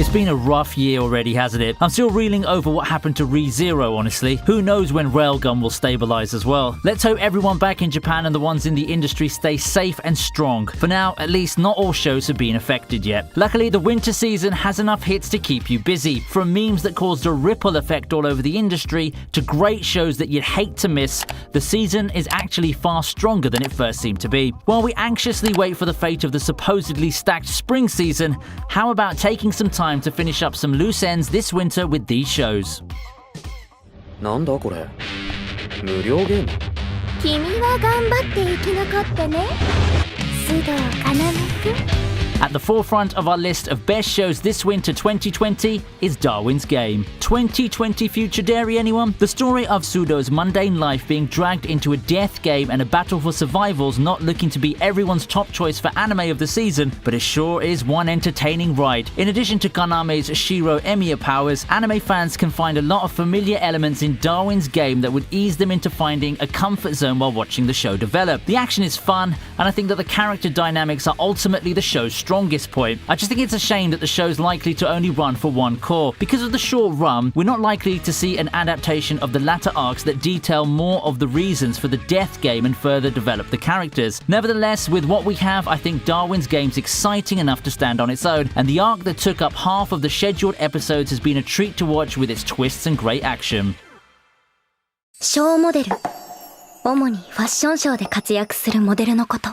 It's been a rough year already, hasn't it? I'm still reeling over what happened to ReZero, honestly. Who knows when Railgun will stabilize as well. Let's hope everyone back in Japan and the ones in the industry stay safe and strong. For now, at least not all shows have been affected yet. Luckily, the winter season has enough hits to keep you busy. From memes that caused a ripple effect all over the industry to great shows that you'd hate to miss, the season is actually far stronger than it first seemed to be. While we anxiously wait for the fate of the supposedly stacked spring season, how about taking some time to finish up some loose ends this winter with these shows? なんだこれ無料ゲーム君は頑張って生き残ってね須藤要くん At the forefront of our list of best shows this winter 2020 is Darwin's Game. 2020 Future Dairy, anyone? The story of Sudo's mundane life being dragged into a death game and a battle for survival's not looking to be everyone's top choice for anime of the season, but it sure is one entertaining ride. In addition to Kaname's Shiro Emiya powers, anime fans can find a lot of familiar elements in Darwin's Game that would ease them into finding a comfort zone while watching the show develop. The action is fun, and I think that the character dynamics are ultimately the show's strongest point. I just think it's a shame that the show's likely to only run for one core. Because of the short run, we're not likely to see an adaptation of the latter arcs that detail more of the reasons for the death game and further develop the characters. Nevertheless, with what we have, I think Darwin's Game's exciting enough to stand on its own, and the arc that took up half of the scheduled episodes has been a treat to watch with its twists and great action. ショーモデル主にファッションショーで活躍するモデルのこと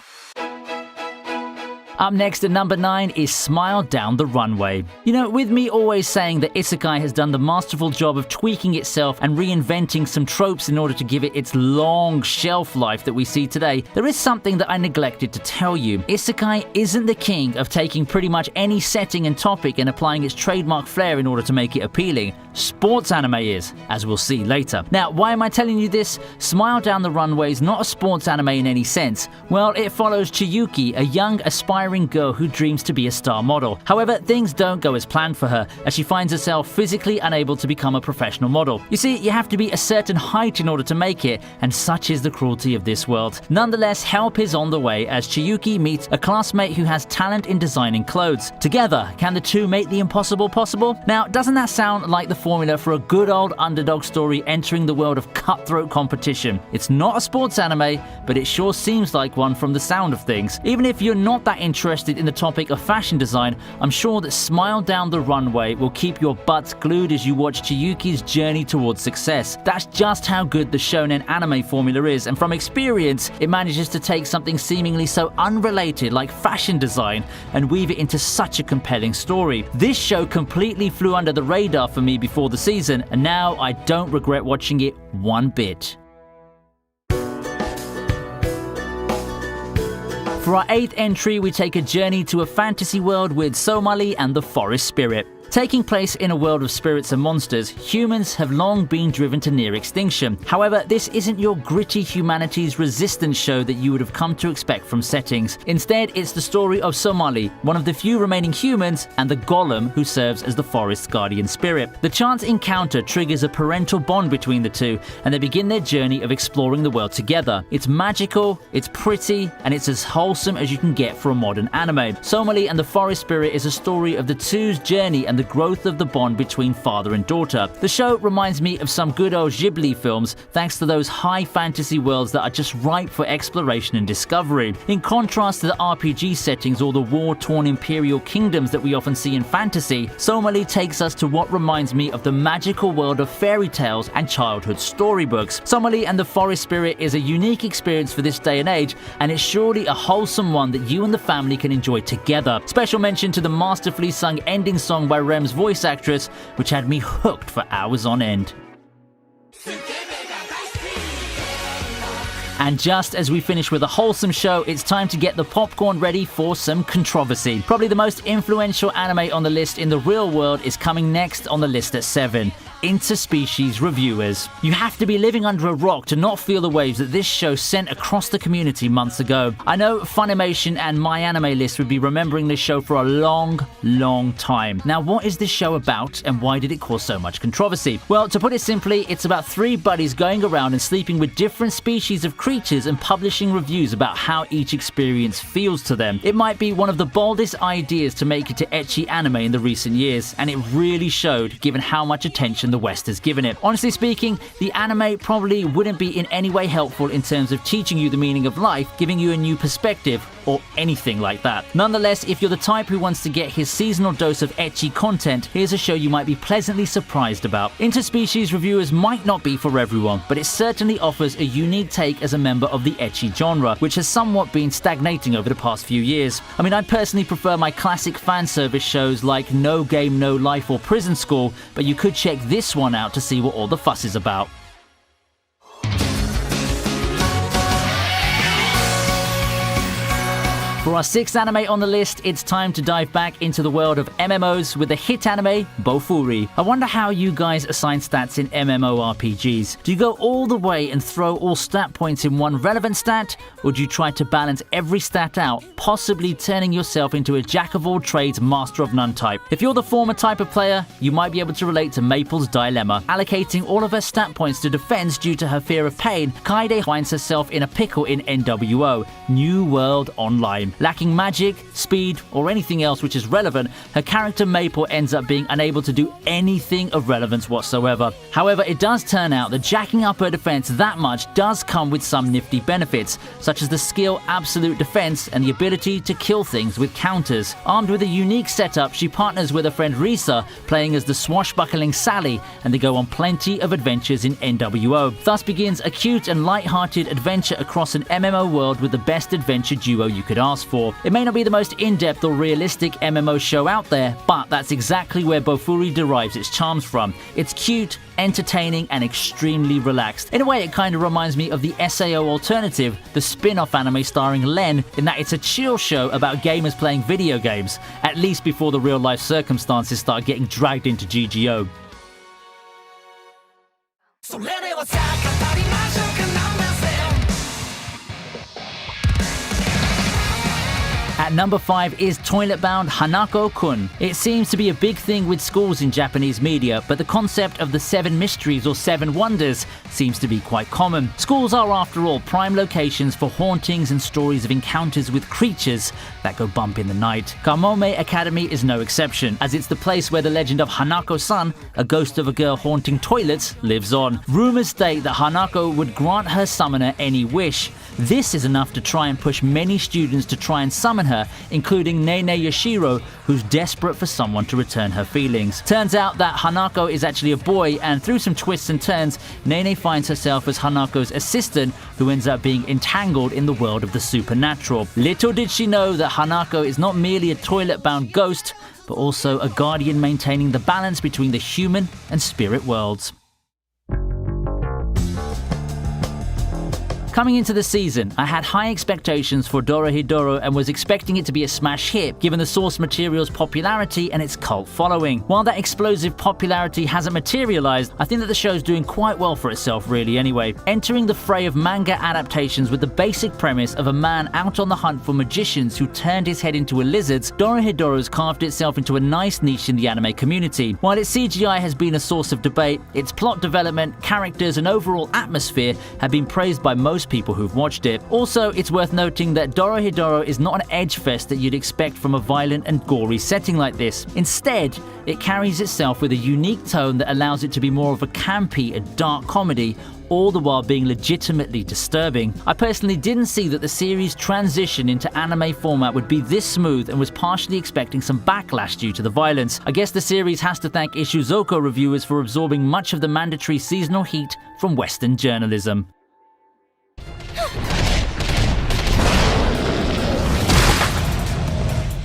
Up next at number 9 is Smile Down the Runway. You know, with me always saying that Isekai has done the masterful job of tweaking itself and reinventing some tropes in order to give it its long shelf life that we see today, there is something that I neglected to tell you. Isekai isn't the king of taking pretty much any setting and topic and applying its trademark flair in order to make it appealing. Sports anime is, as we'll see later. Now, why am I telling you this? Smile Down the Runway is not a sports anime in any sense. Well, it follows Chiyuki, a young, aspiring girl who dreams to be a star model. However, things don't go as planned for her, as she finds herself physically unable to become a professional model. You see, you have to be a certain height in order to make it, and such is the cruelty of this world. Nonetheless, help is on the way as Chiyuki meets a classmate who has talent in designing clothes. Together, can the two make the impossible possible? Now, doesn't that sound like the formula for a good old underdog story entering the world of cutthroat competition? It's not a sports anime, but it sure seems like one from the sound of things. Even if you're not that interested in the topic of fashion design, I'm sure that Smile Down the Runway will keep your butts glued as you watch Chiyuki's journey towards success. That's just how good the shonen anime formula is, and from experience, it manages to take something seemingly so unrelated like fashion design and weave it into such a compelling story. This show completely flew under the radar for me before the season, and now I don't regret watching it one bit. For our 8th entry, we take a journey to a fantasy world with Somali and the Forest Spirit. Taking place in a world of spirits and monsters, humans have long been driven to near extinction. However, this isn't your gritty humanities resistance show that you would have come to expect from settings. Instead, it's the story of Somali, one of the few remaining humans, and the golem who serves as the forest's guardian spirit. The chance encounter triggers a parental bond between the two, and they begin their journey of exploring the world together. It's magical, it's pretty, and it's as wholesome as you can get for a modern anime. Somali and the Forest Spirit is a story of the two's journey and the growth of the bond between father and daughter. The show reminds me of some good old Ghibli films, thanks to those high fantasy worlds that are just ripe for exploration and discovery. In contrast to the RPG settings or the war-torn imperial kingdoms that we often see in fantasy, Somali takes us to what reminds me of the magical world of fairy tales and childhood storybooks. Somali and the Forest Spirit is a unique experience for this day and age, and it's surely a wholesome one that you and the family can enjoy together. Special mention to the masterfully sung ending song by Rem's voice actress, which had me hooked for hours on end. And just as we finish with a wholesome show, it's time to get the popcorn ready for some controversy. Probably the most influential anime on the list in the real world is coming next on the list at 7. interspecies reviewers. You have to be living under a rock to not feel the waves that this show sent across the community months ago. I know Funimation and MyAnimeList would be remembering this show for a long time. Now, what is this show about and why did it cause so much controversy? Well, to put it simply, it's about three buddies going around and sleeping with different species of creatures and publishing reviews about how each experience feels to them. It might be one of the boldest ideas to make it to ecchi anime in the recent years, and it really showed given how much attention the West has given it. Honestly speaking, the anime probably wouldn't be in any way helpful in terms of teaching you the meaning of life, giving you a new perspective, or anything like that. Nonetheless, if you're the type who wants to get his seasonal dose of ecchi content, here's a show you might be pleasantly surprised about. Interspecies reviewers might not be for everyone, but it certainly offers a unique take as a member of the ecchi genre, which has somewhat been stagnating over the past few years. I mean, I personally prefer my classic fan service shows like No Game, No Life or Prison School, but you could check this one out to see what all the fuss is about. For our sixth anime on the list, it's time to dive back into the world of MMOs with the hit anime Bofuri. I wonder how you guys assign stats in MMORPGs. Do you go all the way and throw all stat points in one relevant stat, or do you try to balance every stat out, possibly turning yourself into a jack-of-all-trades, master-of-none type? If you're the former type of player, you might be able to relate to Maple's dilemma. Allocating all of her stat points to defense due to her fear of pain, Kaede finds herself in a pickle in NWO, New World Online. Lacking magic, speed, or anything else which is relevant, her character Maple ends up being unable to do anything of relevance whatsoever. However, it does turn out that jacking up her defense that much does come with some nifty benefits, such as the skill Absolute Defense and the ability to kill things with counters. Armed with a unique setup, she partners with her friend Risa, playing as the swashbuckling Sally, and they go on plenty of adventures in NWO. Thus begins a cute and light-hearted adventure across an MMO world with the best adventure duo you could ask for. It may not be the most in-depth or realistic MMO show out there, but that's exactly where Bofuri derives its charms from. It's cute, entertaining, and extremely relaxed. In a way, it kind of reminds me of the SAO Alternative, the spin-off anime starring Len, in that it's a chill show about gamers playing video games, at least before the real-life circumstances start getting dragged into GGO. At number 5 is toilet-bound Hanako-kun. It seems to be a big thing with schools in Japanese media, but the concept of the 7 mysteries or 7 wonders seems to be quite common. Schools are, after all, prime locations for hauntings and stories of encounters with creatures that go bump in the night. Kamome Academy is no exception, as it's the place where the legend of Hanako-san, a ghost of a girl haunting toilets, lives on. Rumors state that Hanako would grant her summoner any wish. This is enough to try and push many students to try and summon her, including Nene Yashiro, who's desperate for someone to return her feelings. Turns out that Hanako is actually a boy, and through some twists and turns, Nene finds herself as Hanako's assistant, who ends up being entangled in the world of the supernatural. Little did she know that Hanako is not merely a toilet-bound ghost, but also a guardian maintaining the balance between the human and spirit worlds. Coming into the season, I had high expectations for Dorohedoro and was expecting it to be a smash hit, given the source material's popularity and its cult following. While that explosive popularity hasn't materialized, I think that the show's doing quite well for itself really anyway. Entering the fray of manga adaptations with the basic premise of a man out on the hunt for magicians who turned his head into a lizard, Dorohedoro's carved itself into a nice niche in the anime community. While its CGI has been a source of debate, its plot development, characters, and overall atmosphere have been praised by most people who've watched it. Also, it's worth noting that Dorohedoro is not an edge fest that you'd expect from a violent and gory setting like this. Instead, it carries itself with a unique tone that allows it to be more of a campy and dark comedy, all the while being legitimately disturbing. I personally didn't see that the series' transition into anime format would be this smooth and was partially expecting some backlash due to the violence. I guess the series has to thank Ishuzoko reviewers for absorbing much of the mandatory seasonal heat from Western journalism.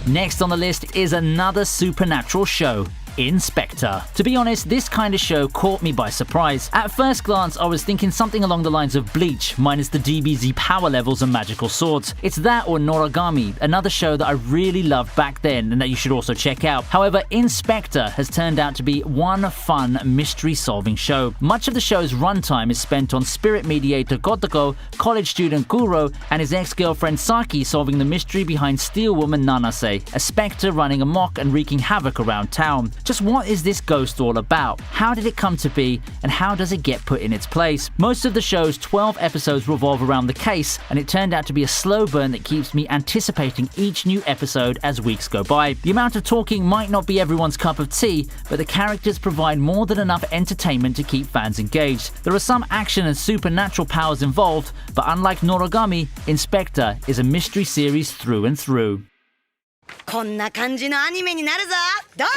Next on the list is another supernatural show, Inspector. To be honest, this kind of show caught me by surprise. At first glance, I was thinking something along the lines of Bleach, minus the DBZ power levels and magical swords. It's that or Noragami, another show that I really loved back then and that you should also check out. However, Inspector has turned out to be one fun mystery-solving show. Much of the show's runtime is spent on spirit mediator Kotoko, college student Kuro, and his ex-girlfriend Saki solving the mystery behind Steel Woman Nanase, a spectre running amok and wreaking havoc around town. Just what is this ghost all about? How did it come to be, and how does it get put in its place? Most of the show's 12 episodes revolve around the case, and it turned out to be a slow burn that keeps me anticipating each new episode as weeks go by. The amount of talking might not be everyone's cup of tea, but the characters provide more than enough entertainment to keep fans engaged. There are some action and supernatural powers involved, but unlike Noragami, Inspector is a mystery series through and through. こんな感じのアニメになるぞ。どうよ。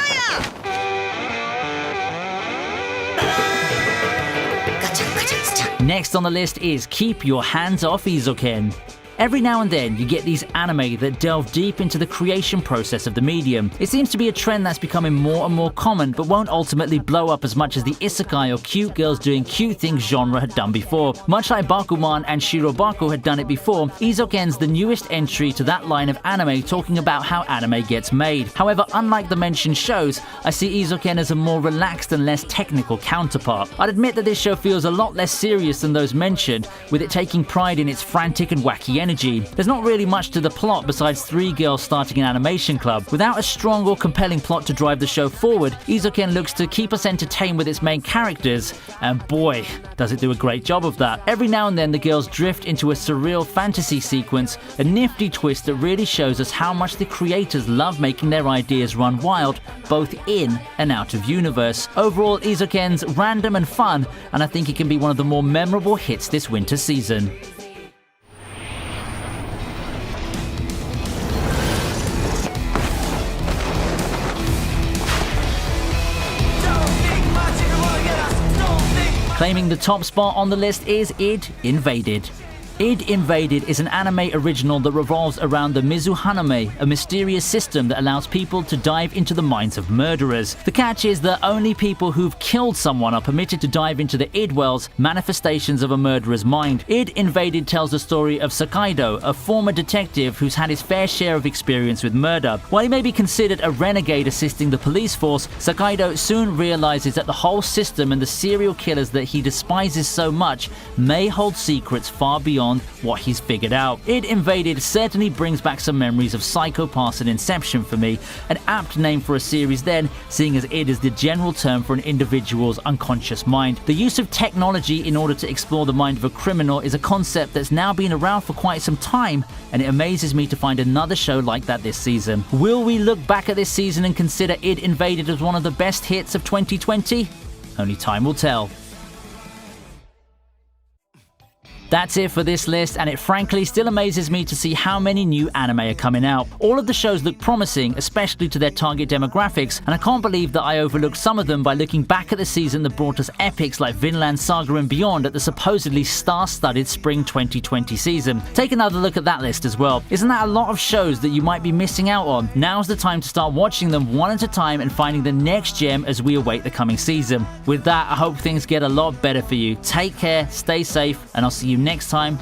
ガチャンガチャンスチャン。 Next on the list is Keep Your Hands Off Isoken. Every now and then, you get these anime that delve deep into the creation process of the medium. It seems to be a trend that's becoming more and more common, but won't ultimately blow up as much as the isekai or cute girls doing cute things genre had done before. Much like Bakuman and Shirobako had done it before, Isoken's the newest entry to that line of anime talking about how anime gets made. However, unlike the mentioned shows, I see Isoken as a more relaxed and less technical counterpart. I'd admit that this show feels a lot less serious than those mentioned, with it taking pride in its frantic and wacky energy. There's not really much to the plot besides three girls starting an animation club. Without a strong or compelling plot to drive the show forward, Isoken looks to keep us entertained with its main characters, and boy, does it do a great job of that. Every now and then the girls drift into a surreal fantasy sequence, a nifty twist that really shows us how much the creators love making their ideas run wild, both in and out of universe. Overall, Isoken's random and fun, and I think it can be one of the more memorable hits this winter season. Claiming the top spot on the list is Id Invaded. Id Invaded is an anime original that revolves around the Mizu Haname, a mysterious system that allows people to dive into the minds of murderers. The catch is that only people who've killed someone are permitted to dive into the Id Wells, manifestations of a murderer's mind. Id Invaded tells the story of Sakaido, a former detective who's had his fair share of experience with murder. While he may be considered a renegade assisting the police force, Sakaido soon realizes that the whole system and the serial killers that he despises so much may hold secrets far beyond what he's figured out. Id Invaded certainly brings back some memories of Psycho Pass and Inception for me, an apt name for a series then, seeing as id is the general term for an individual's unconscious mind. The use of technology in order to explore the mind of a criminal is a concept that's now been around for quite some time, and it amazes me to find another show like that this season. Will we look back at this season and consider Id Invaded as one of the best hits of 2020? Only time will tell. That's it for this list, and it frankly still amazes me to see how many new anime are coming out. All of the shows look promising, especially to their target demographics, and I can't believe that I overlooked some of them by looking back at the season that brought us epics like Vinland Saga and beyond at the supposedly star-studded spring 2020 season. Take another look at that list as well. Isn't that a lot of shows that you might be missing out on? Now's the time to start watching them one at a time and finding the next gem as we await the coming season. With that, I hope things get a lot better for you. Take care, stay safe, and I'll see you next time